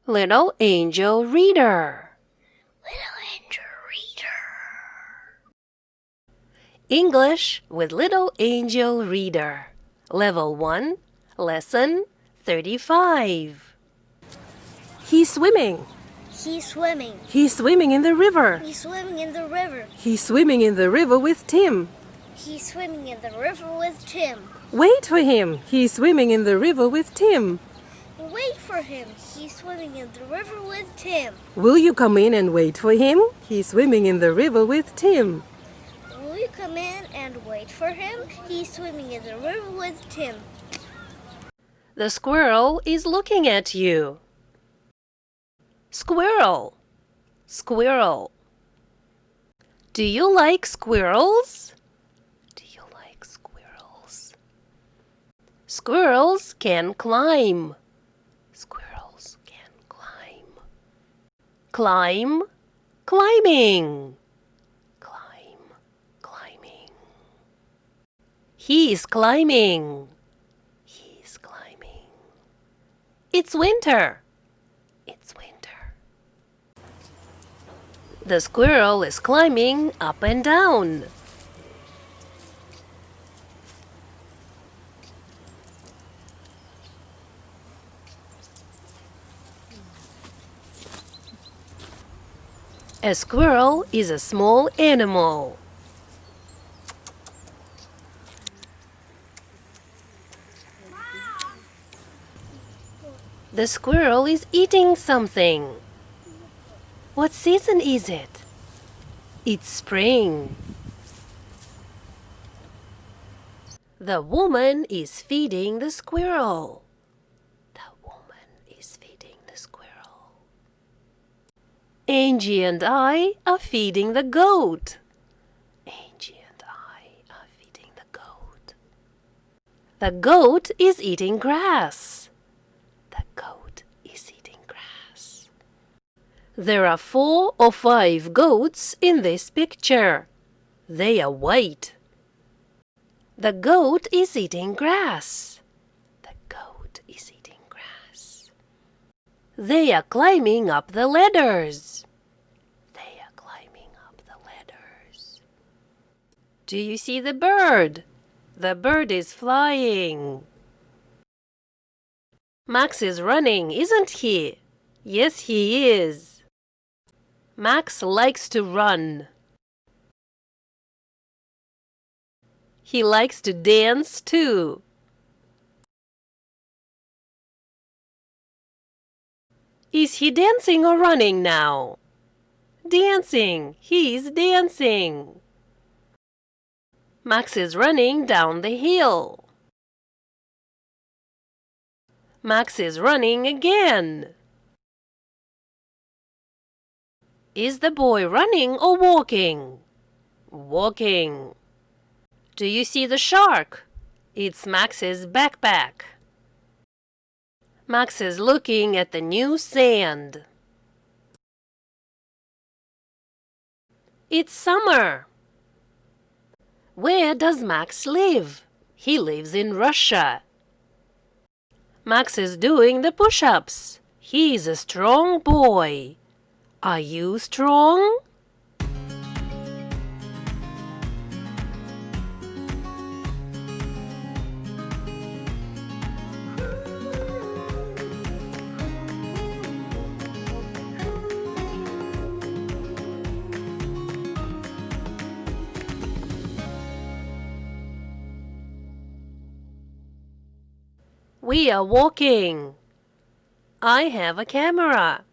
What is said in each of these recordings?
Little Angel Reader. Little Angel Reader. English with Little Angel Reader. Level 1, Lesson 35. He's swimming. He's swimming. He's swimming in the river. He's swimming in the river. He's swimming in the river with Tim. He's swimming in the river with Tim. Wait for him. He's swimming in the river with Tim. Wait for him. He's swimming in the river with Tim. Will you come in and wait for him? He's swimming in the river with Tim. Will you come in and wait for him? He's swimming in the river with Tim. The squirrel is looking at you. Squirrel, squirrel. Do you like squirrels? Do you like squirrels? Squirrels can climb. Squirrels can climb. Climb, climbing. Climb, climbing. He's climbing. He's climbing. It's winter. It's winter. The squirrel is climbing up and down. A squirrel is a small animal. The squirrel is eating something. What season is it? It's spring. The woman is feeding the squirrel. The woman is feeding the squirrel. Angie and I are feeding the goat. Angie and I are feeding the goat. The goat is eating grass. The goat is eating grass. There are 4 or 5 goats in this picture. They are white. The goat is eating grass. The goat is eating grass. They are climbing up the ladders. They are climbing up the ladders. Do you see the bird? The bird is flying. Max is running, isn't he? Yes, he is. Max likes to run. He likes to dance too. Is he dancing or running now? Dancing. He's dancing. Max is running down the hill. Max is running again. Is the boy running or walking? Walking. Do you see the shark? It's Max's backpack. Max is looking at the new sand. It's summer. Where does Max live? He lives in Russia. Max is doing the push-ups. He's a strong boy. Are you strong? We are walking. I have a camera.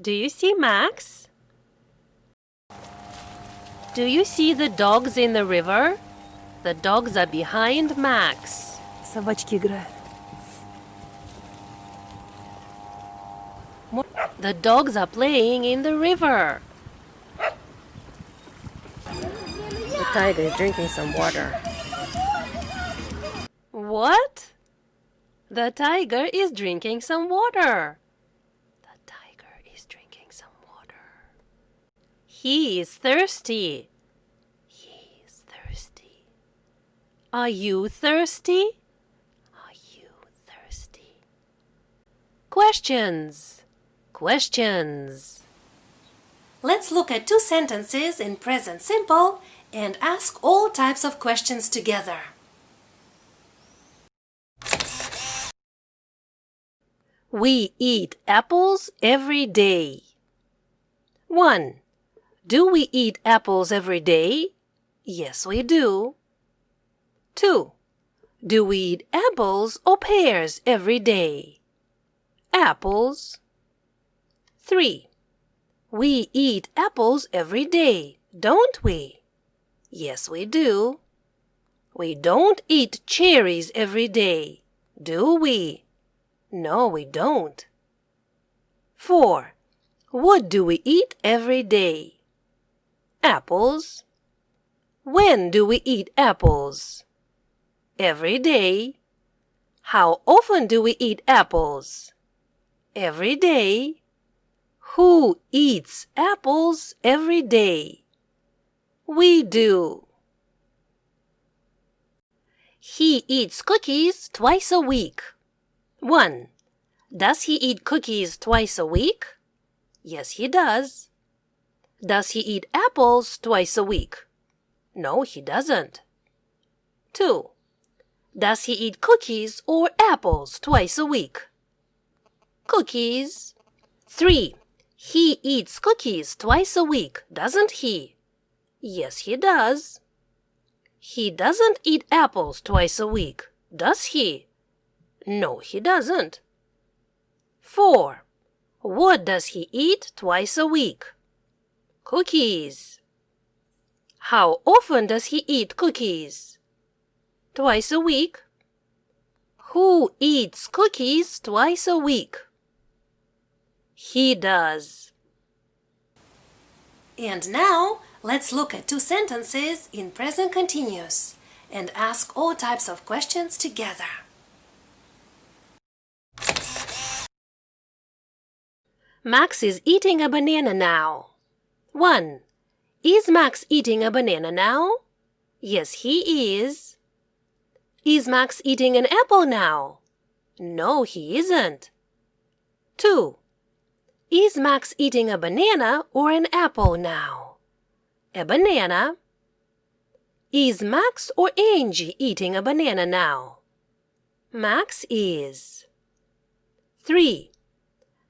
Do you see Max? Do you see the dogs in the river? The dogs are behind Max. Собачки играют. The dogs are playing in the river. The tiger is drinking some water. What? The tiger is drinking some water. The tiger is drinking some water. He is thirsty. He is thirsty. Are you thirsty? Are you thirsty? Questions. questions. Let's look at two sentences in present simple and ask all types of questions together. We eat apples every day. 1. Do we eat apples every day? Yes, we do. 2. Do we eat apples or pears every day? Apples. 3. We eat apples every day, don't we? Yes, we do. We don't eat cherries every day, do we? No, we don't. 4. What do we eat every day? Apples. When do we eat apples? Every day. How often do we eat apples? Every day. Who eats apples every day? We do. He eats cookies twice a week. 1. Does he eat cookies twice a week? Yes, he does. Does he eat apples twice a week? No, he doesn't. 2. Does he eat cookies or apples twice a week? Cookies. 3. He eats cookies twice a week, doesn't he? Yes, he does. He doesn't eat apples twice a week, does he? No, he doesn't. 4. What does he eat twice a week? Cookies. How often does he eat cookies? Twice a week. Who eats cookies twice a week? He does. And now, let's look at two sentences in present continuous and ask all types of questions together. Max is eating a banana now. 1. Is Max eating a banana now? Yes, he is. Is Max eating an apple now? No, he isn't. 2. Is Max eating a banana or an apple now? A banana. Is Max or Angie eating a banana now? Max is. 3.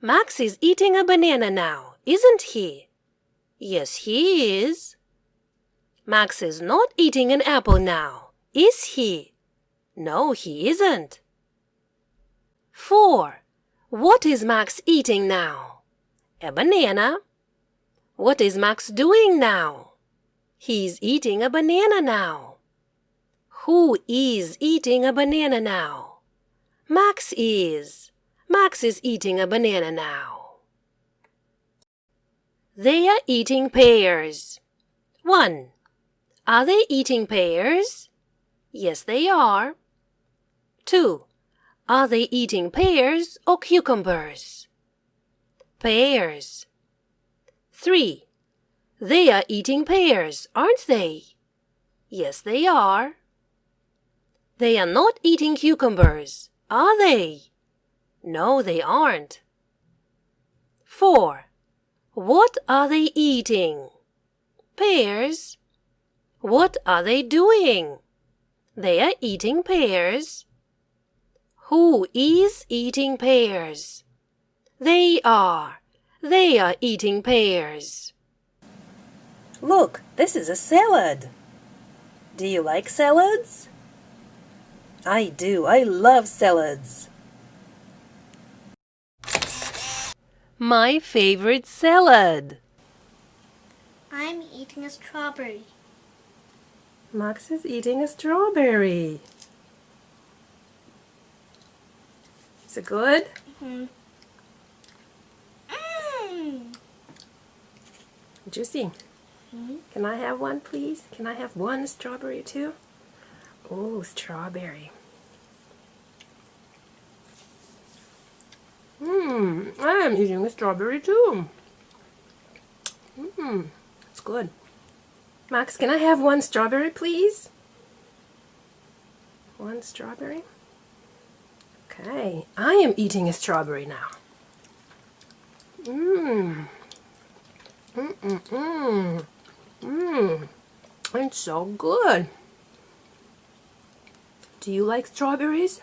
Max is eating a banana now, isn't he? Yes, he is. Max is not eating an apple now, is he? No, he isn't. 4. What is Max eating now? A banana. What is Max doing now? He's eating a banana now. Who is eating a banana now? Max is. Max is eating a banana now. They are eating pears. 1. Are they eating pears? Yes, they are. 2. Are they eating pears or cucumbers? Pears. 3. They are eating pears, aren't they? Yes, they are. They are not eating cucumbers, are they? No, they aren't. 4. What are they eating? Pears. What are they doing? They are eating pears. Who is eating pears? They are. They are eating pears. Look, this is a salad. Do you like salads? I do. I love salads. My favorite salad. I'm eating a strawberry. Max is eating a strawberry. Is it good? Mm-hmm. Juicy. Mm-hmm. Can I have one, please? Can I have one strawberry too? Oh, strawberry. I am eating a strawberry too. It's good. Max, can I have one strawberry, please? One strawberry? Okay, I am eating a strawberry now. Mmm. Mmm. Mmm. It's so good. Do you like strawberries?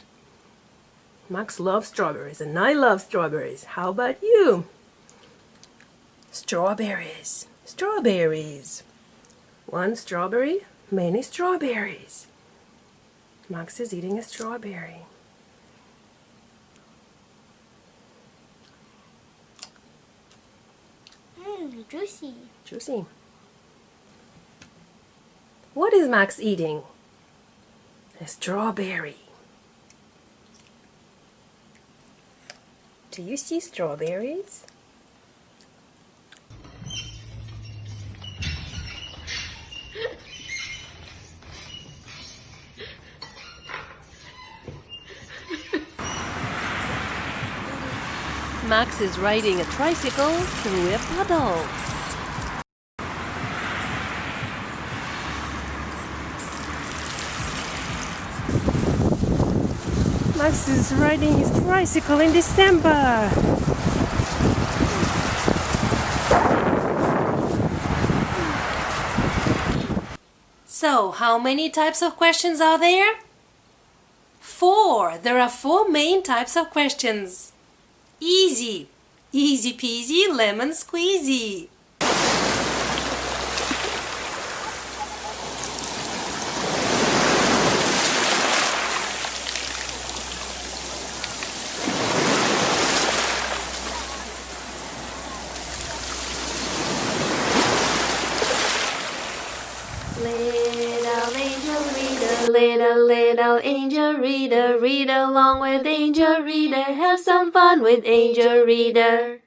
Max loves strawberries and I love strawberries. How about you? Strawberries. Strawberries. One strawberry, many strawberries. Max is eating a strawberry. Juicy. Juicy. What is Max eating? A strawberry. Do you see strawberries? Max is riding a tricycle through a puddle. Max is riding his tricycle in December. So, how many types of questions are there? 4. There are 4 main types of questions. Easy. Easy peasy lemon squeezy. Little angel reader, read along with angel reader, have some fun with angel reader.